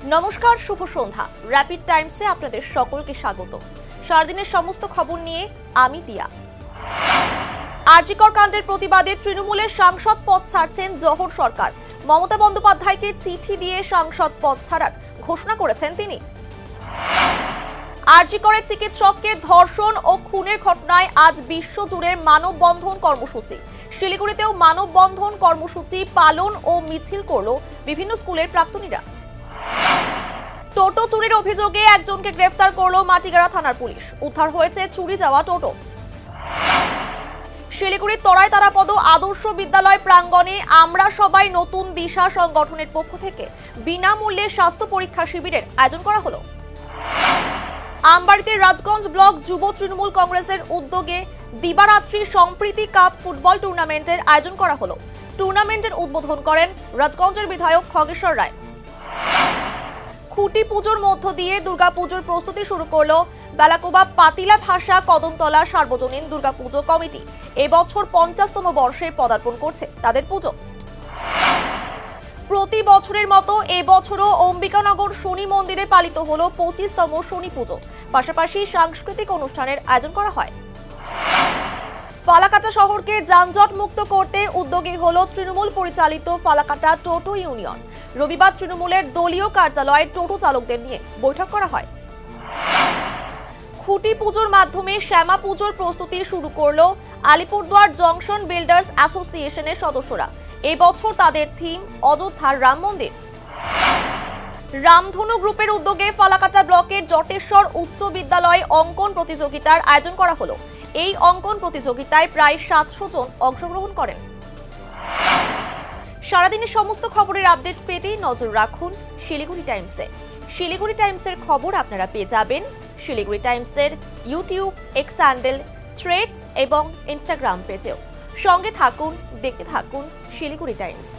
নমস্কার, শুভ সন্ধ্যা। র্যাপিড টাইমসে আপনাদের সকলকে স্বাগত। সারাদিনের সমস্ত খবর নিয়ে আমি দিয়া। আরজি কর কাণ্ডের প্রতিবাদে তৃণমূলের সাংসদ পদ ছাড়ছেন জোহর সরকার। মমতা বন্দ্যোপাধ্যায়কে চিঠি দিয়ে সাংসদ পদ ছাড়ার ঘোষণা করেছেন তিনি। আরজি করের চিকিৎসককে ধর্ষণ ও খুনের ঘটনায় আজ বিশ্বজুড়ে মানববন্ধন কর্মসূচি। শিলিগুড়িতেও মানববন্ধন কর্মসূচি পালন ও মিছিল করল বিভিন্ন স্কুলের প্রাক্তনীরা। টোটো চুরির অভিযোগে একজনকে গ্রেফতার করল মাটিগাড়া থানার পুলিশ। উদ্ধার হয়েছে চুরি যাওয়া টোটো। শিলিগুড়ির তরাই তারাপদ আদর্শ বিদ্যালয় প্রাঙ্গণে আমরা সবাই নতুন দিশা সংগঠনের পক্ষ থেকে বিনামূল্যে স্বাস্থ্য পরীক্ষা শিবিরের আয়োজন করা হলো। আমবাড়িতে রাজগঞ্জ ব্লক যুব তৃণমূল কংগ্রেসের উদ্যোগে দিবারাত্রি সম্প্রীতি কাপ ফুটবল টুর্নামেন্টের আয়োজন করা হলো। টুর্নামেন্টের উদ্বোধন করেন রাজগঞ্জের বিধায়ক খগেশ্বর রায়। খুঁটি পুজোর মধ্য দিয়ে দুর্গাপুজোর প্রস্তুতি শুরু করলো বেলাকোবা পাতিলা ভাষা কদমতলা সার্বজনীন দুর্গাপুজো কমিটি। এবছর 50তম বর্ষে পদার্পণ করছে তাদের পুজো। প্রতি বছরের মতো এবছরও অম্বিকানগর শনি মন্দিরে পালিত হলো 25তম শনি পুজো। পাশাপাশি সাংস্কৃতিক অনুষ্ঠানের আয়োজন করা হয়। ফালাকাটা শহরকে যানজট মুক্ত করতে উদ্যোগী হলো তৃণমূল পরিচালিত ফালাকাটা টোটো ইউনিয়ন। রবিবার তৃণমূলের দলীয় কার্যালয়ে টোটো চালকদের নিয়ে বৈঠক করা হয়। খুঁটি পুজোর মাধ্যমে শ্যামা পুজোর প্রস্তুতি শুরু করলো আলিপুরদুয়ার জংশন বিল্ডার্স অ্যাসোসিয়েশনের সদস্যরা। এবছর তাদের থিম অযোধ্যার রাম মন্দির। রামধনু গ্রুপের উদ্যোগে ফালাকাটা ব্লকের জটেশ্বর উচ্চ বিদ্যালয়ে অঙ্কন প্রতিযোগিতার আয়োজন করা হলো। এই অঙ্কন প্রতিযোগিতায় প্রায় 700 জন অংশগ্রহণ করেন। সারাদিনের সমস্ত খবরের আপডেট পেতে নজর রাখুন শিলিগুড়ি টাইমসে। শিলিগুড়ি টাইমসের খবর আপনারা পেয়ে যাবেন শিলিগুড়ি টাইমসের ইউটিউব, এক্স হ্যান্ডেল, থ্রেডস এবং ইনস্টাগ্রাম পেজেও। সঙ্গে থাকুন, দেখতে থাকুন শিলিগুড়ি টাইমস।